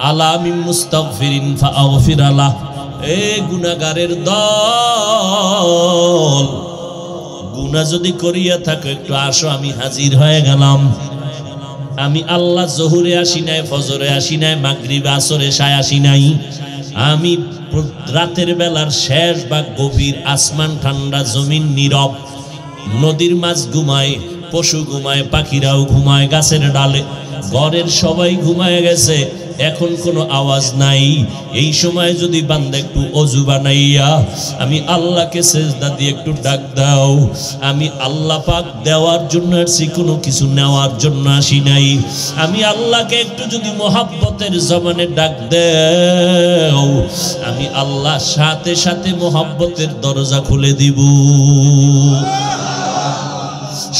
আলা মিন মুস্তাগফিরিন ফাআগফির আলাহ। এ গুনাহগারের দল, গুনাহ যদি করিয়া থাকো একটু আসো, আমি হাজির হয়ে গেলাম। আমি আল্লাহ জোহরে আসি নাই, ফজরে আসি নাই, মাগরিবে আসরে এশায় আসি নাই। আমি রাতের বেলার শেষ বা গভীর, আসমান ঠান্ডা, জমিন নীরব, নদীর মাছ ঘুমায়, পশু ঘুমায়, পাখিরাও ঘুমায় গাছের ডালে, ঘরের সবাই ঘুমায় গেছে, এখন কোনো আওয়াজ নাই। এই সময় যদি বান্দা একটু অজু বানাইয়া আমি আল্লাহকে সেজদা দিয়ে একটু ডাক দাও, আমি আল্লাহ পাক দেওয়ার জন্য আসছি, কোনো কিছু নেওয়ার জন্য আসি নাই। আমি আল্লাহকে একটু যদি মোহাব্বতের জবানে ডাক দাও, আমি আল্লাহ সাথে সাথে মোহাব্বতের দরজা খুলে দিব।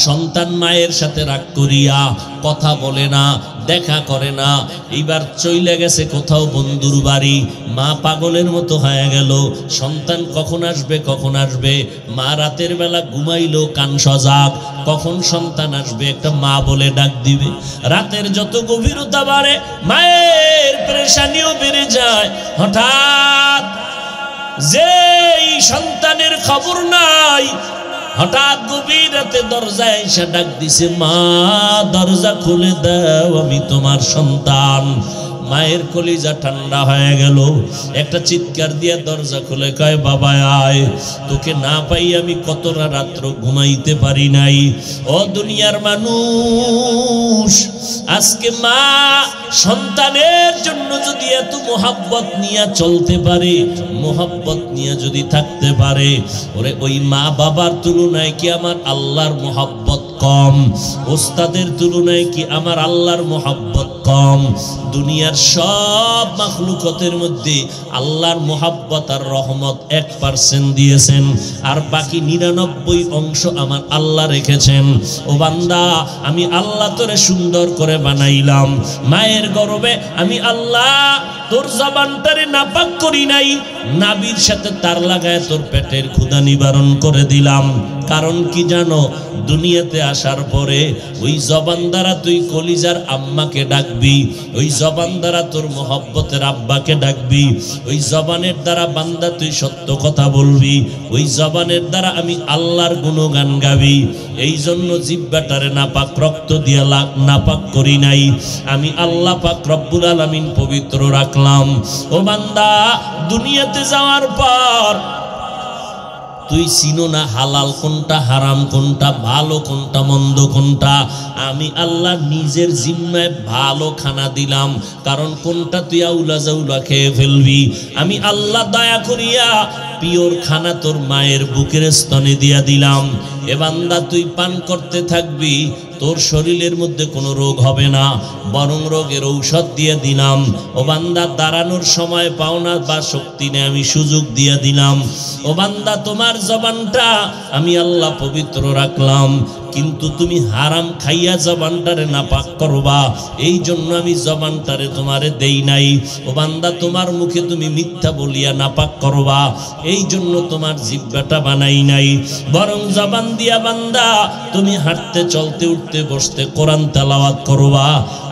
সন্তান মায়ের সাথে রাগ করিয়া কথা বলে না, দেখা করে না, এইবার চইলে গেছে কোথাও বন্ধুর বাড়ি, মা পাগলের মতো হয়ে গেল। সন্তান কখন আসবে কখন আসবে, মা রাতের বেলা ঘুমাইলো কান সজাগ, কখন সন্তান আসবে একটা মা বলে ডাক দিবে। রাতের যত গভীরতা বাড়ে মায়ের পেরেশানিও বেড়ে যায়। হঠাৎ যেই সন্তানের খবর নাই, হঠাৎ গভীর রাতে দরজায় এসে ডাক দিছে, মা দরজা খুলে দাও, আমি তোমার সন্তান। মায়ের কলিজা ঠান্ডা হয়ে গেল, একটা চিৎকার দিয়ে দরজা খুলে কয়, বাবা আয়, তোকে না পাই আমি কতটা রাত্র ঘুমাইতে পারি নাই। ও দুনিয়ার মানুষ, আজকে মা সন্তানের জন্য যদি এত মোহাব্বত নিয়ে চলতে পারে, মোহাব্বত নিয়ে যদি থাকতে পারে, ওরে ওই মা বাবার তুলনায় কি আমার আল্লাহর মোহাব্বত কম? ওস্তাদের তুলনায় কি আমার আল্লাহর মোহাব্বত কম? দুনিয়ার সব মাখলুকতের মধ্যে আল্লাহর মোহাব্বত আর রহমত 1% দিয়েছেন, আর বাকি 99 অংশ আমার আল্লাহ রেখেছেন। ও বান্দা, আমি আল্লাহ তোরে সুন্দর করে বানাইলাম, মায়ের গর্ভে আমি আল্লাহ তোর জবানটারে নাপাক করি নাই, নাবির সাথে তার লাগায় তোর পেটের ক্ষুধা নিবারণ করে দিলাম। কারণ কি জানো? দুনিয়াতে আসার পরে ওই জবান দ্বারা তুই কলিজার আম্মাকে ডাকবি, ওই জবান দ্বারা তোর মোহব্বতের আব্বাকে ডাকবি, ওই জবানের দ্বারা বান্দা তুই সত্য কথা বলবি, ওই জবানের দ্বারা আমি আল্লাহর গুণগান গাবি। এই জন্য জিহ্বাটারে নাপাক রক্ত দিয়ে নাপাক করি নাই, আমি আল্লাহ পাক রব্বুল আলামিন পবিত্র রাখলাম। ও বান্দা, দুনিয়াতে যাওয়ার পর তুই চিনো না হালাল কোনটা, হারাম কোনটা, ভালো কোনটা, মন্দ কোনটা। আমি আল্লাহ নিজের জিম্মায় ভালো খানা দিলাম, কারণ কোনটা তুই আউলা জাউলা খেয়ে ফেলবি। আমি আল্লাহ দয়া করিয়া পিওর খানা তোর মায়ের বুকের স্তনে দিয়া দিলাম। এ বান্দা, তুই পান করতে থাকবি, তোর শরীরের মধ্যে কোনো রোগ হবে না, বরং রোগের ঔষধ দিয়ে দিলাম। ও বান্দা, দাঁড়ানোর সময় পাও না বা শক্তি নেই, আমি সুযোগ দিয়ে দিলাম। ও বান্দা, তোমার জবানটা আমি আল্লাহ পবিত্র রাখলাম, কিন্তু তুমি হারাম খাইয়া জবানটারে নাপাক করবা, এই জন্য আমি জবানটারে তোমারে দেই নাই। ও বান্দা, তোমার মুখে তুমি মিথ্যা বলিয়া নাপাক করবা, এই জন্য তোমার জিহ্বাটা বানাই নাই। বরং জবান দিয়া বান্দা তুমি হাঁটতে, চলতে, উঠতে, বসতে কোরআন তেলাওয়াত করবা,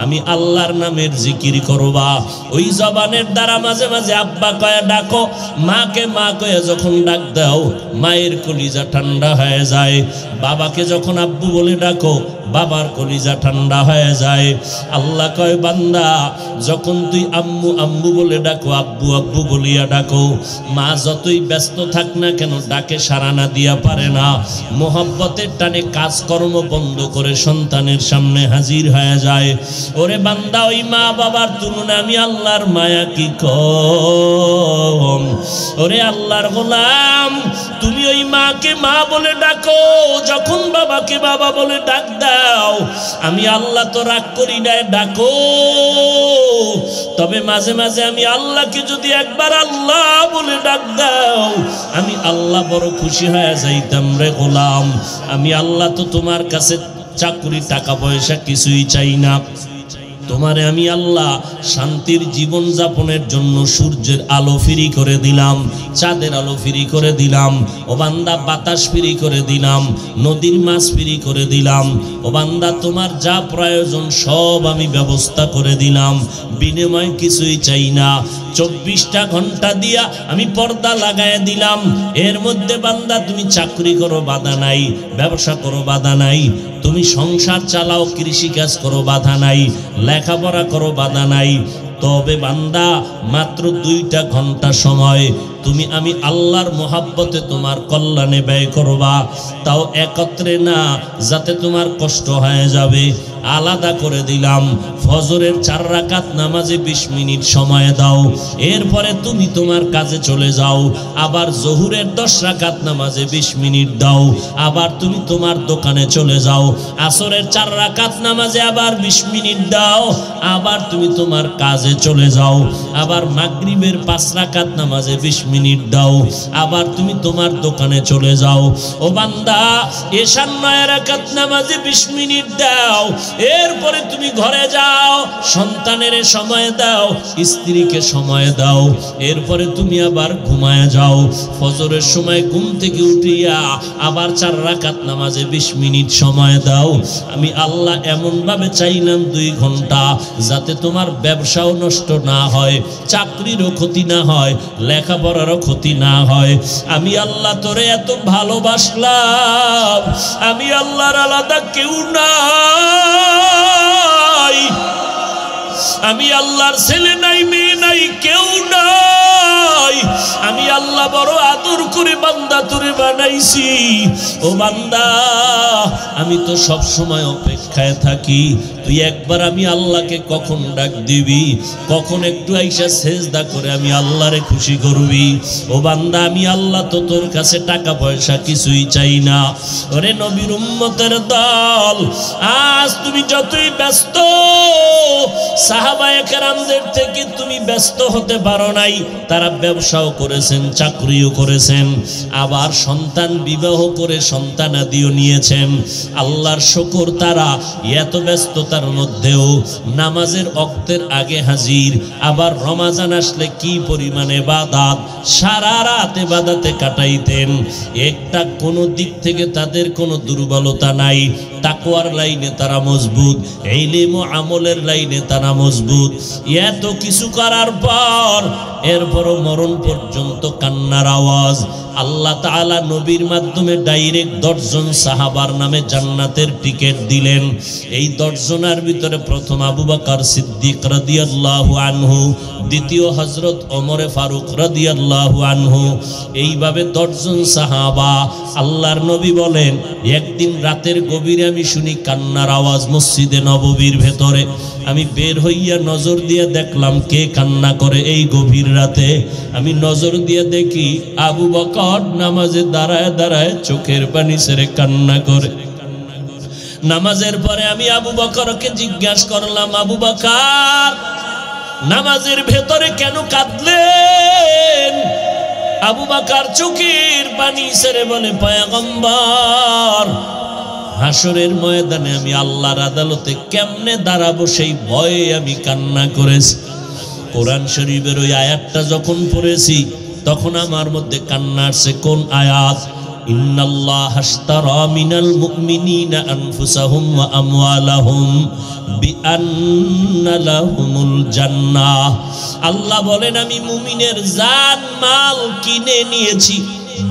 আমি আল্লাহর নামের জিকির করবা। ওই জবানের দ্বারা মাঝে মাঝে আব্বা কয়ে ডাকো, মাকে মা কয়ে যখন ডাক দাও, মায়ের কলিজা ঠান্ডা হয়ে যায়। বাবাকে যখন আব্বু বলে ডাকো, বাবার কলিজা ঠান্ডা হয়ে যায়। আল্লাহ কয়, বান্দা যখন তুই আম্মু আম্মু বলে ডাকো, আব্বু আব্বু বলিয়া ডাকো, মা যতই ব্যস্ত থাক না কেন ডাকে সাড়া না দিয়া পারে না, মোহাব্বতের টানে কাজকর্ম বন্ধ করে সন্তানের সামনে হাজির হয়ে যায়। ওরে বান্দা, ওই মা বাবার তুলনায় আমি আল্লাহর মায়া কি কম? ওরে আল্লাহর গোলাম, তুমি ওই মাকে মা বলে ডাকো, যখন বাবাকে বাবা বলে ডাক দাও, আমি আল্লাহ তো রাগ করি না, ডাকো। তবে মাঝে মাঝে আমি আল্লাহকে যদি একবার আল্লাহ বলে ডাক দাও, আমি আল্লাহ বড় খুশি হয়ে যাইতাম। রে গোলাম, আমি আল্লাহ তো তোমার কাছে চাকরি, টাকা পয়সা কিছুই চাই না, তোমারে আমি আল্লাহ শান্তির জীবন যাপনের জন্য সূর্যের আলো ফ্রি করে দিলাম, চাঁদের আলো ফ্রি করে দিলাম, ও বান্দা বাতাস ফ্রি করে দিলাম, নদীর মাছ ফ্রি করে দিলাম, ও বান্দা তোমার যা প্রয়োজন সব আমি ব্যবস্থা করে দিলাম, বিনিময় কিছুই চাই না। 24টা ঘন্টা দিয়া আমি পর্দা লাগায় দিলাম। এর মধ্যে বান্দা তুমি চাকরি করো বাধা নাই, ব্যবসা করো বাধা নাই, তুমি সংসার চালাও, কৃষিকাজ করো বাধা নাই, লেখাপড়া করো বাধা নাই। তবে বান্দা মাত্র 2টা ঘন্টা সময় তুমি আমি আল্লাহর মোহাব্বতে তোমার কল্যাণে ব্যয় করবা, তাও একত্রে না, যাতে তোমার কষ্ট হয়ে যাবে। আলাদা করে দিলাম। ফজরের 4 রাকাত নামাজে 20 মিনিট সময় দাও, এরপরে তুমি তোমার কাজে চলে যাও। আবার জোহরের 10 রাকাত নামাজে 20 মিনিট দাও, আবার তুমি তোমার দোকানে চলে যাও। আসরের 4 রাকাত নামাজে আবার 20 মিনিট দাও, আবার তুমি তোমার কাজে চলে যাও। আবার মাগরিবের 5 রাকাত নামাজে 20 মিনিট দাও, আবার তুমি তোমার দোকানে চলে যাও। ও বান্দা, এশার 9 রাকাত নামাজে 20 মিনিট দাও, এরপরে তুমি ঘরে যাও, সন্তানের সময় দাও, স্ত্রীকে সময় দাও, এরপরে তুমি আবার ঘুমায় যাও। ফজরের সময় ঘুম থেকে উঠিয়া আবার 4 রাকাত নামাজে 20 মিনিট সময় দাও। আমি আল্লাহ এমন ভাবে চাইলাম 2 ঘন্টা, যাতে তোমার ব্যবসাও নষ্ট না হয়, চাকরিরও ক্ষতি না হয়, লেখাপড়ারও ক্ষতি না হয়। আমি আল্লাহ তোরে এত ভালোবাসলাম, আমি আল্লাহর আলাদা কেউ নাই, আমি আল্লাহর ছেলে নাই, মেয়ে নাই, কেউ নাই। আমি আল্লাহ বড় আদর করে বান্দা তোরে বানাইছি। ও বান্দা, আমি তো সব সময় অপেক্ষায় থাকি তুই একবার আমি আল্লাহকে কখন ডাক দিবি, কখন একটু আইসা সেজদা করে আমি আল্লাহরে খুশি করবি। ও বান্দা, আমি আল্লাহ তো তোর কাছে টাকা পয়সা কিছুই চাই না। ওরে নবীর উম্মতের দল, আজ তুমি যতই ব্যস্ত, সাহাবায়ে কেরামদের থেকে তুমি ব্যস্ত হতে পারো নাই। তারা ব্যবসাও করেছেন, চাকরিও করেছেন, আবার সন্তান বিবাহ করে সন্তানাদিও নিয়েছেন। আল্লাহর শুকর, তারা এত ব্যস্ততার মধ্যেও নামাজের ওয়াক্তের আগে হাজির। আবার রমজান আসলে কি পরিমাণে ইবাদত, সারা রাত ইবাদতে কাটাইতেন। একটা কোনো দিক থেকে তাদের কোনো দুর্বলতা নাই। তাকওয়ার লাইনে তারা মজবুত, ইলম ও আমলের লাইনে তারা মজবুত। এত কিছু করার পর এরপরও মরণ পর্যন্ত কান্নার আওয়াজ। আল্লাহ তাআলা নবীর মাধ্যমে ডাইরেক্ট 10 জন সাহাবার নামে জান্নাতের টিকিট দিলেন। এই 10 জনের ভিতরে প্রথম আবু বকর সিদ্দিক রাদিয়াল্লাহু আনহু, দ্বিতীয় হযরত ওমর ফারুক রাদিয়াল্লাহু আনহু। এইভাবে 10 জন সাহাবা। আল্লাহর নবী বলেন, একদিন রাতের গভীরে আমি শুনি কান্নার আওয়াজ মসজিদে নববীর ভেতরে। আমি বের হইয়া নজর দিয়ে দেখলাম কে কান্না করে এই গভীর রাতে। আমি নজর দিয়ে দেখি আবু বকর নামাজে দাঁড়ায় দাঁড়ায় চোখের পানি ছেড়ে কান্না করে। নামাজের পরে আমি আবু বকরকে জিজ্ঞাসা করলাম, আবু বকর, নামাজের ভেতরে কেন কাঁদলেন? আবু বকর চোখের পানি ছেড়ে বলে, পয়গম্বর, হাসরের ময়দানে আমি আল্লাহর আদালতে কেমনে দাঁড়াবো সেই ভয়ে আমি কান্না করেছি। কোরআন শরীফের ওই আয়াতটা যখন পড়েছি তখন আমার মধ্যে কান্না আসছে। কোন আয়াত? ইন্নাল্লাহা আশতারা মিনাল মুমিনিনা আনফুসাহুম ওয়া আমওয়ালাহুম বিআন্না লাহুমুল জান্নাহ। আল্লাহ বলেন, আমি মুমিনের জান মাল কিনে নিয়েছি,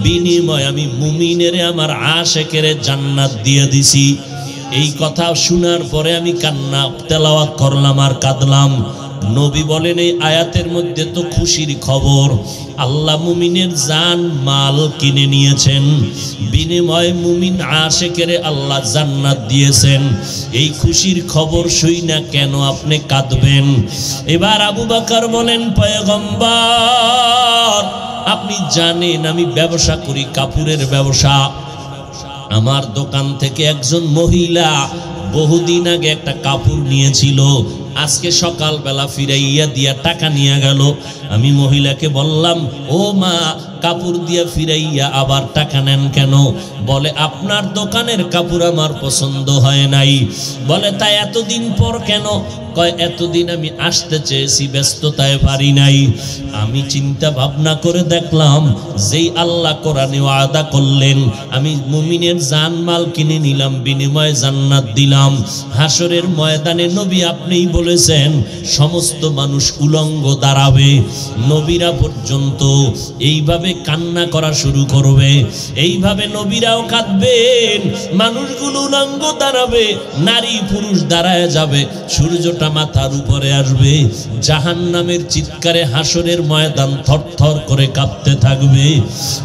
বিনিময়ে আমি মুমিনের আমার আশিকের জান্নাত দিয়ে দিছি। এই কথা শোনার পরে আমি কান্না তেলাওয়াত করলাম আর কাঁদলাম। নবী বলেন, এই আয়াতের মধ্যে তো খুশির খবর। আল্লাহ মুমিনের জান মাল কিনে নিয়েছেন, বিনিময়ে মুমিন আশিকের আল্লাহ জান্নাত দিয়েছেন। এই খুশির খবর শুই না কেন আপনি কাঁদবেন? এবার আবু বকর বলেন, পয়গম্বর, আপনি জানেন আমি ব্যবসা করি, কাপড়ের ব্যবসা। আমার দোকান থেকে একজন মহিলা বহুদিন আগে একটা কাপড় নিয়েছিল, আজকে সকালবেলা ফিরাইয়া দিয়া টাকা নিয়ে গেল। আমি মহিলাকে বললাম, ও মা, কাপড় দিয়া ফিরাইয়া আবার টাকা নেন কেন? বলে, আপনার দোকানের কাপড় আমার পছন্দ হয় নাই। বলে, তাই এতদিন পর কেন? কয়, এতদিন আমি আসতে চেয়েছি, ব্যস্ততায় পারি নাই। আমি চিন্তা ভাবনা করে দেখলাম, যেই আল্লাহ কোরআনে ওয়াদা করলেন, আমি মুমিনের জানমাল কিনে নিলাম, বিনিময়ে জান্নাত দিলাম। হাসরের ময়দানে নবী আপনিই বলেছেন, সমস্ত মানুষ উলঙ্গ দাঁড়াবে, নবীরা পর্যন্ত এইভাবে কান্না করা শুরু করবে, এইভাবে নবীরাও কাঁদবেন, মানুষগুলো উলঙ্গ দাঁড়াবে, নারী পুরুষ দাঁড়ায় যাবে, সূর্যটা মাথার উপরে আসবে, জাহান্নামের চিৎকারে হাসরের ময়দান থরথর করে কাঁপতে থাকবে।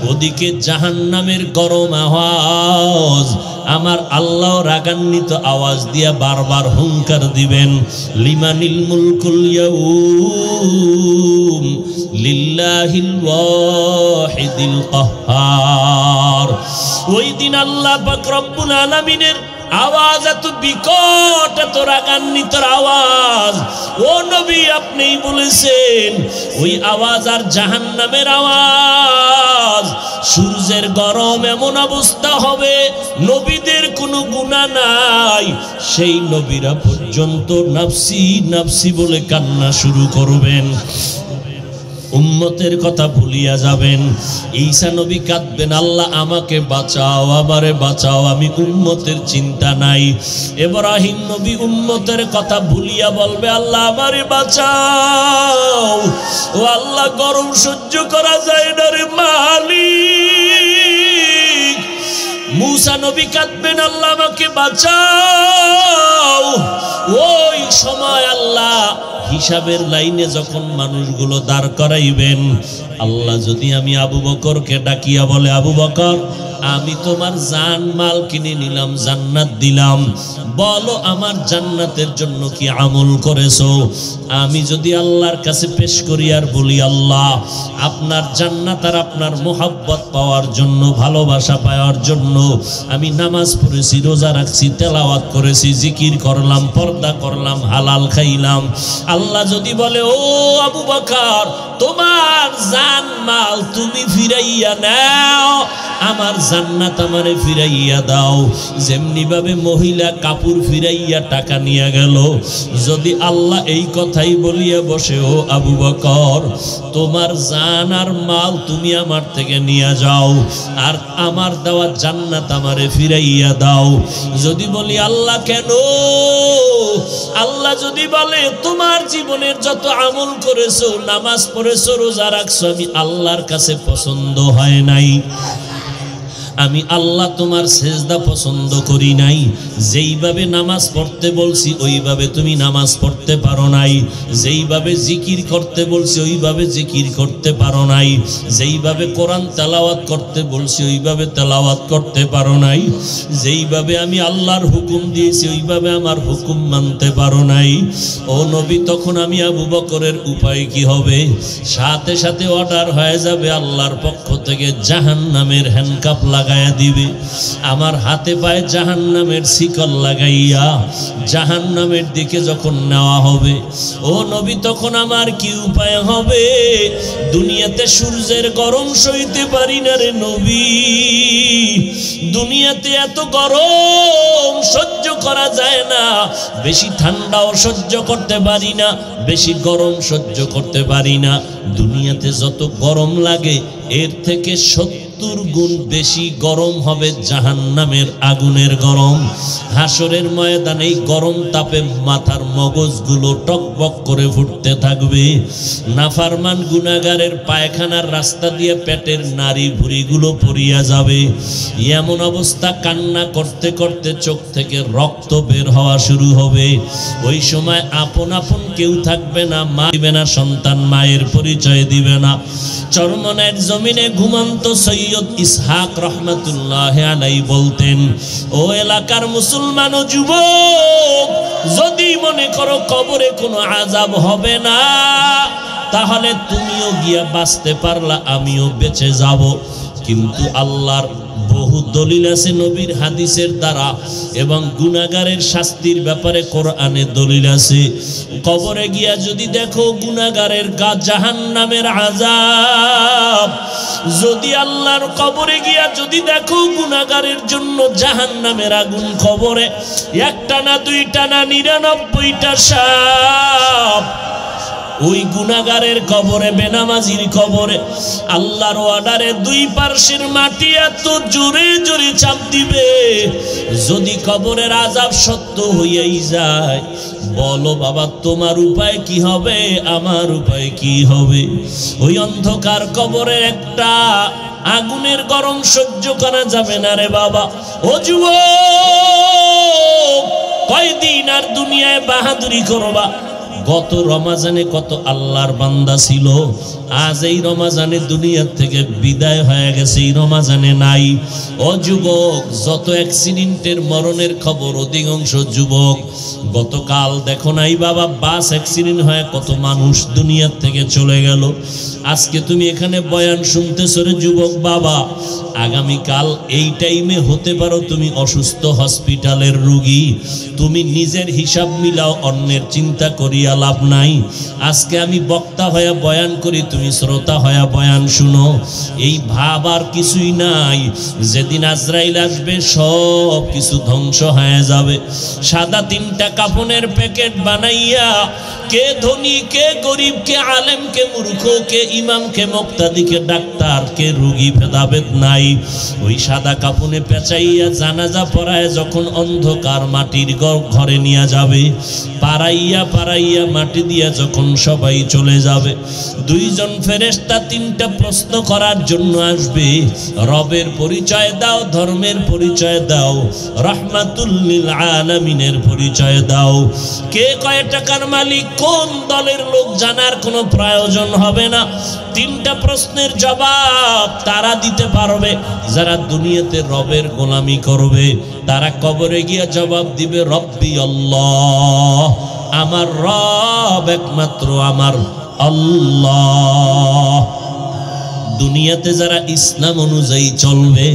ওদিকে জাহান্নামের গরম আওয়াজ, আমার আল্লাহ রাগান্বিত আওয়াজ দিয়া বারবার হুঙ্কার দিবেন, লিমানিল মুলকুল ইয়াউম লিল্লাহিল ওয়াহিদিল কাহ্হার। ওই দিন আল্লাহ পাক রব্বুল আলামিনের আওয়াজ এত বিকট, এত রাগান্বিত আওয়াজ। ও নবী, আপনিই বলেছেন, ওই আওয়াজ আর জাহান্নামের আওয়াজ, সূর্যের গরম এমন অবস্থা হবে, নবীদের কোনো গুনাহ নাই, সেই নবীরা পর্যন্ত নাফসি নাফসি বলে কান্না শুরু করবেন, উম্মতের কথা ভুলিয়া যাবেন। ঈসা নবী কাঁদবেন, আল্লাহ আমাকে বাঁচাও, আমারে বাঁচাও, আমি উম্মতের চিন্তা নাই। ইব্রাহিম নবী উম্মতের কথা ভুলিয়া বলবে, আল্লাহ আমারে বাঁচাও, ও আল্লাহ গরম সহ্য করা যায় না রে মালিক। মূসা নবী কাঁদবেন, আল্লাহ আমাকে বাঁচাও। ওই সময় আল্লাহ হিসাবের লাইনে যখন মানুষগুলো দাঁড় করাইবেন, আল্লাহ যদি আমি আবু বকরকে ডাকিয়া বলে, আবু বকর, আমি তোমার জান মাল কিনে নিলাম, জান্নাত দিলাম, বলো আমার জান্নাতের জন্য কি আমল করেছো? আমি যদি আল্লাহর কাছে পেশ করি আর বলি, আল্লাহ আপনার জান্নাত আর আপনার মোহাব্বত পাওয়ার জন্য, ভালোবাসা পাওয়ার জন্য আমি নামাজ পড়েছি, রোজা রাখছি, তেলাওয়াত করেছি, জিকির করলাম, পর্দা করলাম, হালাল খাইলাম। আল্লাহ যদি বলে, ও আবু বকর, তোমার জান মাল তুমি ফিরাইয়া নাও, আমার জান্নাত আমারে ফিরাইয়া দাও। যেমনি ভাবে মহিলা কাপড় ফিরাইয়া টাকা নিয়ে গেল, যদি আল্লাহ এই কথাই বলিয়া বসে, ও আবু বকর, তোমার জান আর মাল তুমি আমার থেকে নিয়ে যাও, আর আমার দেওয়া জান্নাত আমারে ফিরাইয়া দাও। যদি বলি, আল্লাহ কেন? আল্লাহ যদি বলে, তোমার জীবনের যত আমল করেছো, নামাজ পড়েছো, রোজা রাখছো, আমি আল্লাহর কাছে পছন্দ হয় নাই, আমি আল্লাহ তোমার সেজদা পছন্দ করি নাই, যেইভাবে নামাজ পড়তে বলছি ওইভাবে তুমি নামাজ পড়তে পারো নাই, যেইভাবে জিকির করতে বলছি ওইভাবে জিকির করতে পারো নাই, যেইভাবে কোরআন তেলাওয়াত করতে বলছি ওইভাবে তেলাওয়াত করতে পারো নাই, যেইভাবে আমি আল্লাহর হুকুম দিয়েছি ওইভাবে আমার হুকুম মানতে পারো নাই। ও নবী, তখন আমি আবু বকরের উপায় কি হবে? সাথে সাথে অর্ডার হয়ে যাবে আল্লাহর পক্ষ থেকে, জাহান্নামের হ্যান্ডকাপ লাগাইয়া দিবে, আমার হাতে পায়ে জাহান্নামের শিকল লাগাইয়া জাহান্নামের দিকে যখন নেওয়া হবে, ও নবী, তখন আমার কি উপায় হবে? দুনিয়াতে সূর্যের গরম সইতে পারি না রে নবী, দুনিয়াতে এত গরম সহ্য করা যায় না, বেশি ঠান্ডাও সহ্য করতে পারি না, বেশি গরম সহ্য করতে পারি না। দুনিয়াতে যত গরম লাগে এর থেকে 70 গুণ বেশি গরম হবে জাহান্নামের আগুনের গরম। হাসরের ময়দানে এই গরম তাপে মাথার মগজগুলো টকবক করে ফুটতে থাকবে। নাফরমান গুনাহগারের পায়খানার রাস্তা দিয়ে পেটের নাড়ি ভুঁড়িগুলো পড়িয়া যাবে। এমন অবস্থা, কান্না করতে করতে চোখ থেকে রক্ত বের হওয়া শুরু হবে। ওই সময় আপন আপন কেউ থাকবে না, মা দিবে না সন্তান, মায়ের পরিচয় দিবে না। চরমনের জমিনে ঘুমন্ত সৈয়দ ইসহাক রহমাতুল্লাহ আলাইহি বলতেন, ও এলাকার মুসলমান ও যুবক, যদি মনে করো কবরে কোনো আযাব হবে না, তাহলে তুমিও গিয়া বাঁচতে পারলা, আমিও বেঁচে যাব। কিন্তু আল্লাহর বহু দলিল আছে নবীর হাদিসের দ্বারা, এবং গুনাহগারের শাস্তির ব্যাপারে কোরআনে দলিল আছে। কবরে গিয়া যদি দেখো গুনাহগারের জাহান্নামের আযাব, যদি আল্লাহর কবরে গিয়া যদি দেখো গুনাহগারের জন্য জাহান্নামের আগুন, কবরে একটা না দুইটা না 99টা সাপ, ওই গুনাহগারের কবরে, বেনামাজির কবরে আল্লাহর অর্ডারে দুই পার্শ্বের মাটি এত জোরে জোরে চাপ দিবে, যদি কবরের আযাব সত্য হইয়াই যায়, বলো বাবা তোমার উপায় কি হবে, আমার উপায় কি হবে? ওই অন্ধকার কবরে একটা আগুনের গরম সহ্য করা যাবে না রে বাবা। ও যুবক, কয়দিন আর দুনিয়ায় বাহাদুরি করবা? গত রমাজানে কত আল্লাহর বান্দা ছিল, আজ এই রমাজানে দুনিয়া থেকে বিদায় হয়ে গেছে, এই রমাজানে নাই। ও যুবক, যত অ্যাক্সিডেন্টের মরণের খবর, অধিকাংশ যুবক গতকাল দেখো নাই বাবা, বাস অ্যাক্সিডেন্ট হয়ে কত মানুষ দুনিয়ার থেকে চলে গেল। আজকে তুমি এখানে বয়ান শুনতেছো রে যুবক বাবা, আগামীকাল এই টাইমে হতে পারো তুমি অসুস্থ হসপিটালের রোগী। তুমি নিজের হিসাব মিলাও, অন্যের চিন্তা করিয়া লাভ নাই। আজকে আমি বক্তা হয়ে বয়ান করি, তুমি শ্রোতা হয়ে বয়ান শুনো। এই ভাব আর কিছুই নাই, যেদিন আজরাইল আসবে সব কিছু ধ্বংস হয়ে যাবে। সাদা 3টা কাফনের প্যাকেট বানাইয়া কে ধনী, কে গরিব, কে আলেম, কে মূর্খ, কে ইমাম, কে মুক্তাদি, কে ডাক্তার, কে রোগী, ভেদাভেদ নাই। ওই সাদা কাফনে পেঁচাইয়া জানাজা পড়ায় যখন অন্ধকার মাটির ঘরে নিয়ে যাবে, পাড়াইয়া পাড়াইয়া মাটি দিয়া যখন সবাই চলে যাবে, 2জন ফেরেশতা 3টা প্রশ্ন করার জন্য আসবে। রবের পরিচয় দাও, ধর্মের পরিচয় দাও, রাহমাতুল লিল আলামিনের পরিচয় দাও। কে কয় টাকার মালিক, কোন দলের লোক জানার কোনো প্রয়োজন হবে না। 3টা প্রশ্নের জবাব তারা দিতে পারবে যারা দুনিয়াতে রবের গোলামি করবে। তারা কবরে গিয়ে জবাব দিবে, রব্বি আল্লাহ, আমার রব একমাত্র আমার আল্লাহ। দুনিয়াতে যারা ইসলাম অনুযায়ী চলবে,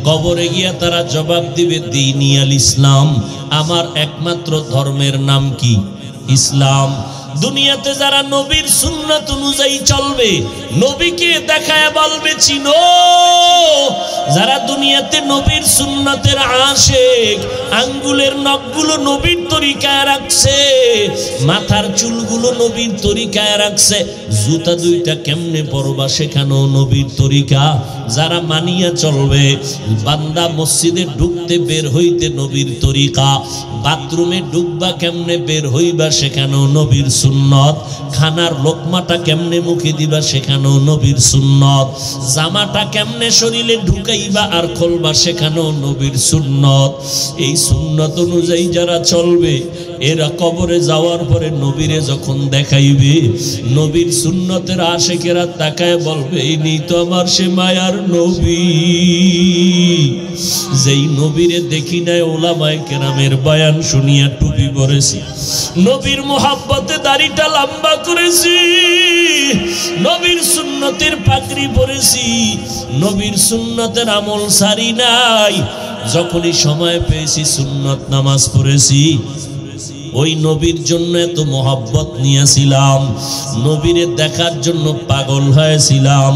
কবরে গিয়া তারা জবাব দিবে, দ্বীনি আল ইসলাম, আমার একমাত্র ধর্মের নাম কি? ইসলাম। দুনিয়াতে যারা নবীর সুন্নাত অনুযায়ী চলবে, নবীকে দেখায় বলবে চিনো। যারা দুনিয়াতে নবীর সুন্নাতের আশিক, আঙ্গুলের নখগুলো নবীর তরিকায় রাখছে, মাথার চুলগুলো নবীর তরিকায় রাখছে, জুতা 2টা কেমনে পরবা সেখানেও নবীর তরিকা। যারা মানিয়া চলবে, বান্দা মসজিদে ঢুকতে বের হইতে নবীর তরিকা, বাথরুমে ঢুকবা কেমনে বের হইবা সেখানেও নবীর সুন্নত, খানার লোকমাটা কেমনে মুখে দিবা সেখানেও নবীর সুন্নত, জামাটা কেমনে শরীরে ঢুকাইবা আর খুলবা সেখানেও নবীর সুন্নত। এই সুন্নত অনুযায়ী যারা চলবে, এরা কবরে যাওয়ার পরে নবীরে যখন দেখাইবে, নবীর সুন্নতের আশিকেরা তাকায় বলবে, ইনি তো আমার সে মায়ার নবী, যেই নবীরে দেখি নাই ওলামায়ে কেরামের বয়ান শুনিয়া টুপি পরেছি, নবীর মোহাব্বতে দাড়িটা লম্বা করেছি, নবীর সুন্নতের পাগড়ি পরেছি, নবীর সুন্নতের আমল সারি নাই। যখনই সময় পেয়েছি সুন্নত নামাজ পড়েছি। ওই নবীর জন্য এত মোহাব্বত নিয়েছিলাম, নবীরে দেখার জন্য পাগল হয়েছিলাম,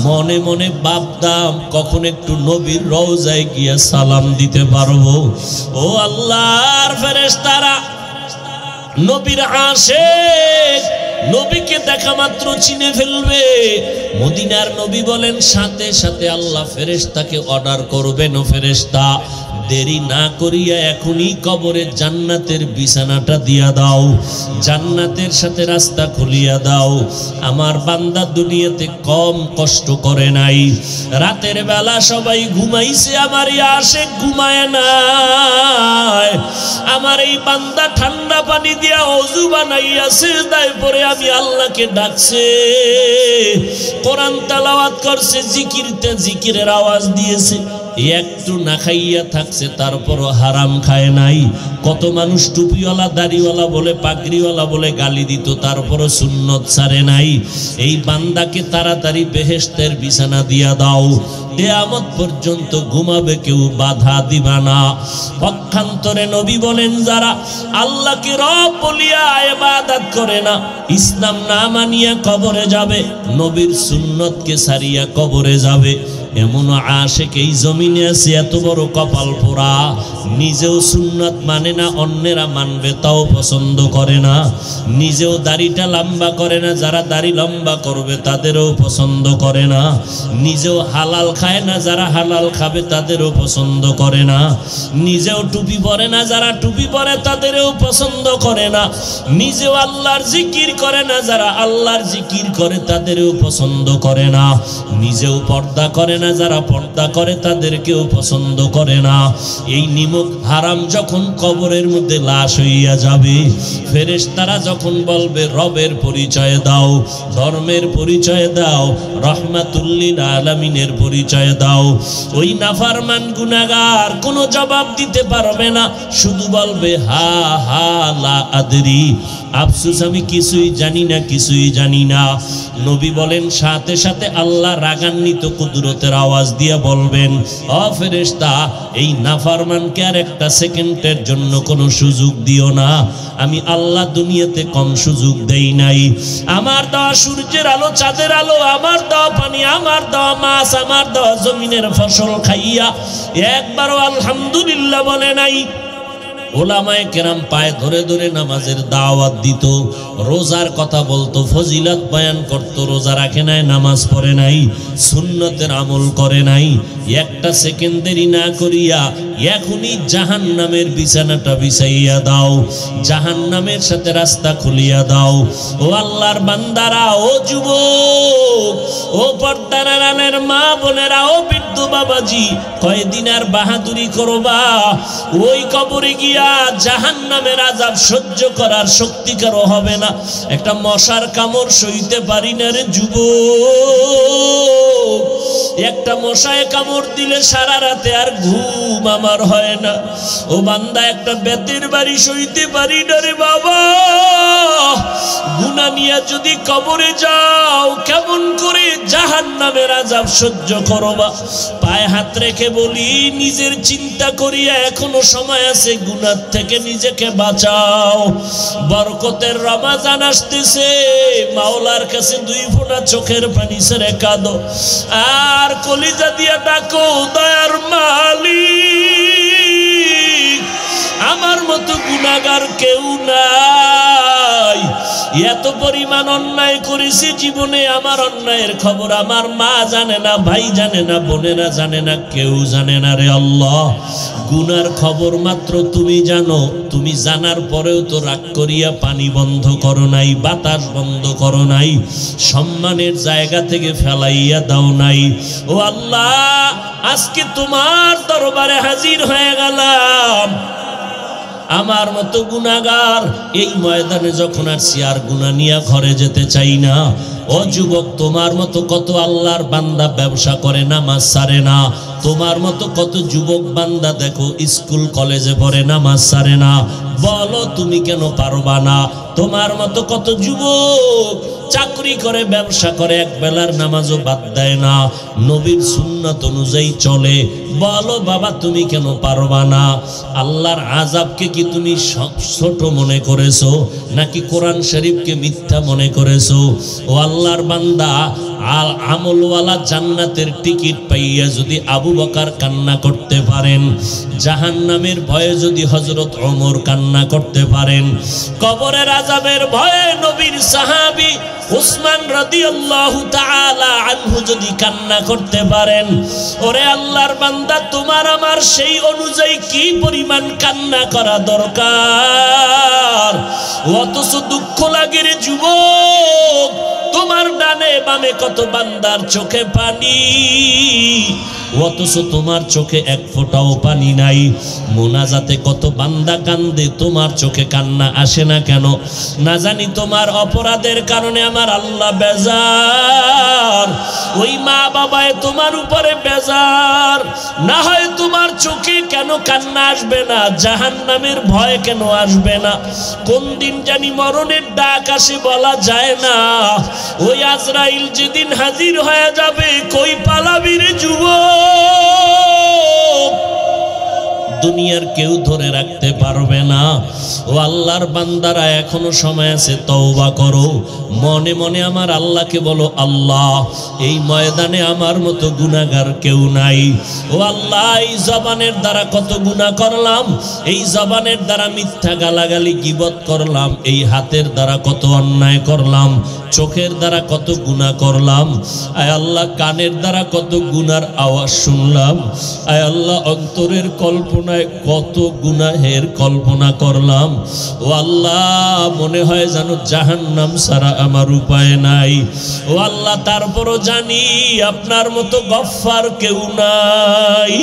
মনে মনে ভাবতাম কখন একটু নবীর রওজায় গিয়ে সালাম দিতে পারবো। ও আল্লাহর ফেরেশতারা, নবীর আশিক নবীকে দেখা মাত্র চিনে ফেলবে। মদিনার নবী বলেন, সাথে সাথে আল্লাহ ফেরেশতাকে অর্ডার করবেন, ও ফেরেশতা দেরি না করিয়া এখনই কবরে জান্নাতের বিছানাটা দিয়া দাও, জান্নাতের সাথে রাস্তা খুলিয়া দাও। আমার বান্দা দুনিয়াতে কম কষ্ট করে নাই, রাতের বেলা সবাই ঘুমাইছে, আমার এই আশিক ঘুমায় নাই। আমার এই বান্দা ঠান্ডা পানি দিয়া ওযু বানাইয়া সিজদায় পড়ে আমি আল্লাহকে ডাকছে, কোরআন তেলাওয়াত করছে, জিকিরের আওয়াজ দিয়েছে, একটু না খাইয়া থাকছে তারপরও হারাম খায় নাই। কত মানুষ টুপিওয়ালা দাড়িওয়ালা বলে পাগড়িওয়ালা বলে গালি দিত তারপরও সুন্নত ছাড়ে নাই। এই বান্দাকে তাড়াতাড়ি বেহেশতের বিছানা দিয়া দাও, কিয়ামত পর্যন্ত ঘুমাবে কেউ বাধা দিবা না। পক্ষান্তরে নবী বলেন যারা আল্লাহকে রব বলিয়া ইবাদত করে না, ইসলাম না মানিয়া কবরে যাবে, নবীর সুন্নতকে সারিয়া কবরে যাবে, এমন আশিক এই জমিনে আছে এত বড় কপাল পোড়া, নিজেও সুন্নত মানে না, অন্যেরা মানবে তাও পছন্দ করে না, নিজেও দাড়িটা লম্বা করে না, যারা দাড়ি লম্বা করবে তাদেরও পছন্দ করে না, নিজেও হালাল খায় না, যারা হালাল খাবে তাদেরও পছন্দ করে না, নিজেও টুপি পরে না, যারা টুপি পরে তাদেরও পছন্দ করে না, নিজেও আল্লাহর জিকির করে না, যারা আল্লাহর জিকির করে তাদেরও পছন্দ করে না, নিজেও পর্দা করে না, যারা পর্দা করে তাদেরকেও পছন্দ করে না। এই নিমক হারাম যখন কবরের মধ্যে লাশ হইয়া যাবে, ফেরেশতারা যখন বলবে রবের পরিচয় দাও, ধর্মের পরিচয় দাও, রহমাতুল্লিল আলামিনের পরিচয় দাও, ওই নাফরমান গুনাহগার কোনো জবাব দিতে পারবে না, শুধু বলবে হা হা লা আদরি, আফসোস আমি কিছুই জানি না, কিছুই জানি না। নবী বলেন সাথে সাথে আল্লাহ রাগান্বিত কুদরতের আওয়াজ দিয়ে বলবেন, ও ফেরেশতা, এই নাফরমানকে আর একটা সেকেন্ডের জন্য কোনো সুযোগ দিও না, আমি আল্লাহ দুনিয়াতে কম সুযোগ দেই নাই। আমার দেওয়া সূর্যের আলো, চাঁদের আলো, আমার দেওয়া পানি, আমার দেওয়া মাছ, আমার দেওয়া জমিনের ফসল খাইয়া একবারও আলহামদুলিল্লাহ বলে নাই। ওলামায়ে কেরাম পায়ে ধরে ধরে নামাজের দাওয়াত দিত, রোজার কথা বলতো, ফজিলত বয়ান করতো, রোজা রাখে নাই, নামাজ পড়ে নাই, সুন্নতের আমল করে নাই, একটা সেকেন্ড দেরি না করিয়া এখনই জাহান্নামের বিছানাটা বিছাইয়া দাও, জাহান্নামের সাথে রাস্তা খুলিয়া দাও। ও আল্লাহর বান্দারা, ও যুবক, ও পর্দার আড়ালের মা বোনেরা, ও বৃদ্ধ বাবাজি, কয়দিন আর বাহাদুরি করবা? ওই কবরে গিয়া জাহান্নামের আযাব সহ্য করার শক্তি কারো হবে না। একটা মশার কামড় সইতে পারি না রে যুবক, একটা মশায় কামড় দিলে সারা রাতে আর ঘুম আমার হয় না। ও বান্দা, একটা বেতের বাড়ি সইতে পারি না রে বাবা, গুনাহ নিয়ে যদি কবরে যাও কেমন করে জাহান্নামের আযাব সহ্য করবা? পায়ে হাত রেখে বলি, নিজের চিন্তা করিয়া এখনো সময় আছে, গুনাহ থেকে নিজেকে বাঁচাও। বরকতের রমজান আসতেছে, মাওলার কাছে দুই ফোঁটা চোখের পানি ছেড়ে কাঁদো আর কলিজা দিয়া ডাকো, দয়ার মালিক, আমার মতো গুনাহগার কেউ নাই, এত পরিমাণ অন্যায় করেছি জীবনে, আমার অন্যায়ের খবর আমার মা জানে না, ভাই জানে না, বোনেরা জানে না, কেউ জানে না রে আল্লাহ। গুনার খবর মাত্র তুমি জানো, তুমি জানার পরেও তো রাগ করিয়া পানি বন্ধ করো নাই, বাতাস বন্ধ করো নাই, সম্মানের জায়গা থেকে ফেলাইয়া দাও নাই। ও আল্লাহ, আজকে তোমার দরবারে হাজির হয়ে গেলাম, আমার মতো গুনাহগার এই ময়দানে যখন আসছি আর গুনাহ নিয়ে ঘরে যেতে চাই না। ও যুবক, তোমার মতো কত আল্লাহর বান্দা ব্যবসা করে, নামাজ ছাড়ে না, তোমার মতো কত যুবক বান্দা দেখো স্কুল কলেজে পড়ে, নামাজ ছাড়ে না, বলো তুমি কেন পারবা না? তোমার মতো কত যুবক চাকরি করে, ব্যবসা করে, এক বেলার নামাজও বাদ দেয় না, নবীর সুন্নাত অনুযায়ী চলে, বলো বাবা তুমি কেন পারবা না? আল্লাহর আযাবকে কি তুমি ছোট মনে করেছো, নাকি কোরআন শরীফকে মিথ্যা মনে করেছো? ও আল্লাহর বান্দা, আমলওয়ালা জান্নাতের টিকিট পাইয়া যদি আবু বকর কান্না করতে পারেন, জাহান্নামের ভয়ে যদি হযরত ওমর কান্না করতে পারেন, কবরের আযাবের ভয়ে নবীর সাহাবী উসমান রাদিয়াল্লাহু তাআলা আনহু যদি কান্না করতে পারেন, ওরে আল্লাহর বান্দা, তোমার আমার সেই অনুযায়ী কি পরিমাণ কান্না করা দরকার? অথচ দুঃখ লাগে রে যুবক, তোমার ডানে বামে কত বান্দার চোখে পানি, অথচ তোমার চোখে এক ফোঁটাও পানি নাই। মোনাজাতে কত বান্দা কান্দে, তোমার চোখে কান্না আসে না কেন? না জানি তোমার অপরাধের কারণে আমার আল্লাহ বেজার। ও ওই মা বাবায় তোমার উপরে বেজার, না হয় তোমার চোখে কেন কান্না আসবে না, জাহান্নামের ভয় কেন আসবে না? কোন দিন জানি মরণের ডাক আসে বলা যায় না। ওই আজরাইল যেদিন হাজির হয়ে যাবে, কই পালাবি রে যুবক? দুনিয়ার কেউ ধরে রাখতে পারবে না। ও আল্লাহর বান্দারা, এখনো সময় আছে, তওবা করো। মনে মনে আমার আল্লাহকে বলো, আল্লাহ এই ময়দানে আমার মতো গুনাহগার কেউ নাই। ও আল্লাহ, এই জবানের দ্বারা কত গুনাহ করলাম, এই জবানের দ্বারা মিথ্যা গালাগালি গীবত করলাম, এই হাতের দ্বারা কত অন্যায় করলাম, চোখের দ্বারা কত গুনাহ করলাম। আয় আল্লাহ, কানের দ্বারা কত গুনার আওয়াজ শুনলাম। আয় আল্লাহ, অন্তরের কল্পনায় কত গুনাহের কল্পনা করলাম। ও আল্লাহ, মনে হয় যেন জাহান্নাম ছাড়া আমার উপায় নাই। ও আল্লাহ, তারপরও জানি আপনার মতো গফফার কেউ নাই,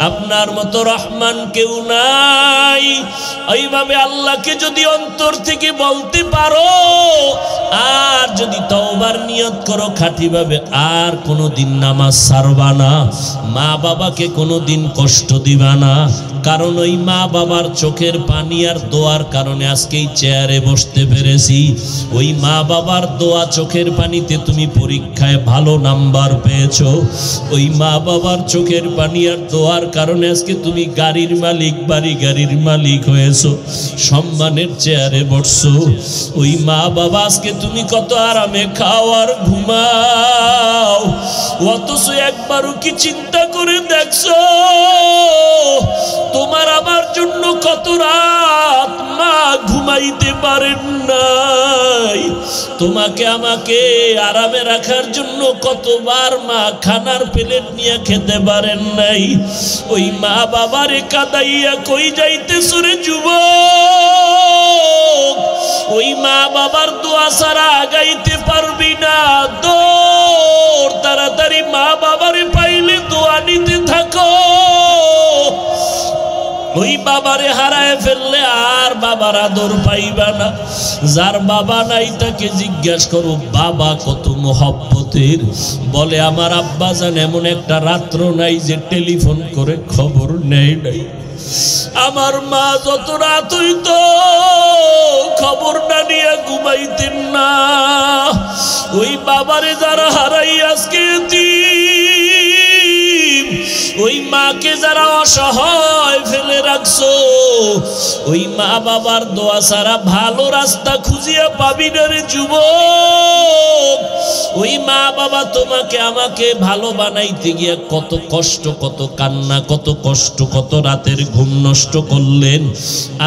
আপনার মতো রহমান কেউ নাই। এইভাবে আল্লাহকে যদি অন্তর থেকে বলতে পারো, আর যদি তওবার নিয়ত করো খাঁটিভাবে, আর কোনোদিন নামাজ ছাড়বা না, মা বাবাকে কোনোদিন কষ্ট দিবা না। কারণ ওই মা বাবার চোখের পানি আর দোয়ার কারণে আজকে এই চেয়ারে বসতে পেরেছি। ওই মা বাবার দোয়া চোখের পানিতে তুমি পরীক্ষায় ভালো নাম্বার পেয়েছো। ওই মা বাবার চোখের পানি আর দোয়ার কারণে আজকে তুমি গাড়ির মালিক, বাড়ি গাড়ির মালিক হয়েছো, সম্মানের চেয়ারে বসছো। ওই মা বাবা আজকে তুমি কত আরামে খাও আর ঘুমাও, অথচ একবারও কি চিন্তা করে দেখছো তোমার আমার জন্য কত রাত মা ঘুমাইতে পারেন নাই? তোমাকে আমাকে আরামে রাখার জন্য কতবার মা খানার প্লেট নিয়ে খেতে পারেন নাই? ওই মা বাবারে কাঁদাইয়া কই যাইতেছো রে যুবক? ওই মা বাবার দোয়া ছাড়া আগাইতে পারবি না। দৌড়, তাড়াতাড়ি মা বাবারে পাইলে দোয়া নিতে থাকো। ওই বাবারে হারায় ফেললে আর বাবার আদর পাইবা না। যার বাবা নাই তাকে জিজ্ঞাসা করো বাবা কত মোহব্বতের। বলে আমার আব্বা জান এমন একটা রাত্র নাই যে টেলিফোন করে খবর নেয় নাই। আমার মা যত রাত হইত খবর না নিয়ে ঘুমাইতেন না। ওই বাবারে যারা হারাই আজকে ওই মাকে যারা অসহায় ফেলে রাখছো, ওই মা বাবার দোয়া ছাড়া ভালো রাস্তা খুঁজিয়া পাবি না রে যুবক। ওই মা বাবা তোমাকে আমাকে ভালো বানাইতে গিয়া কত কষ্ট, কত কান্না, কত কষ্ট, কত রাতের ঘুম নষ্ট করলেন।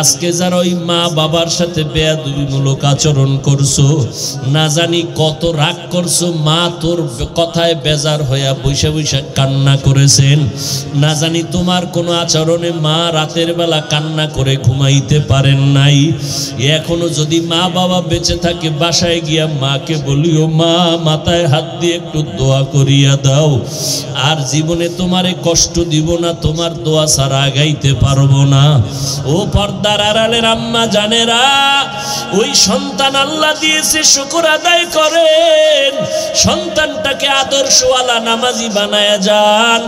আজকে যারা ওই মা বাবার সাথে বেয়াদবিমূলক আচরণ করছো, না জানি কত রাগ করছো, মা তোর কথায় বেজার হইয়া বৈশা বৈশা কান্না করেছেন। না জানি তোমার কোনো আচরণে মা রাতের বেলা কান্না করে ঘুমাইতে পারেন নাই। এখনো যদি মা বাবা বেঁচে থাকে, বাসায় গিয়া মাকে বলিও মা মাথায় হাত দিয়ে একটু দোয়া করিয়া দাও। আর জীবনে তোমারে কষ্ট দিব না, তোমার দোয়া ছাড়া আগাইতে পারবো না। ও পর্দার আড়ালের আম্মা জানেরা, ওই সন্তান আল্লাহ দিয়েছে, শুকর আদায় করেন। সন্তানটাকে আদর্শওয়ালা নামাজি বানায়া যান।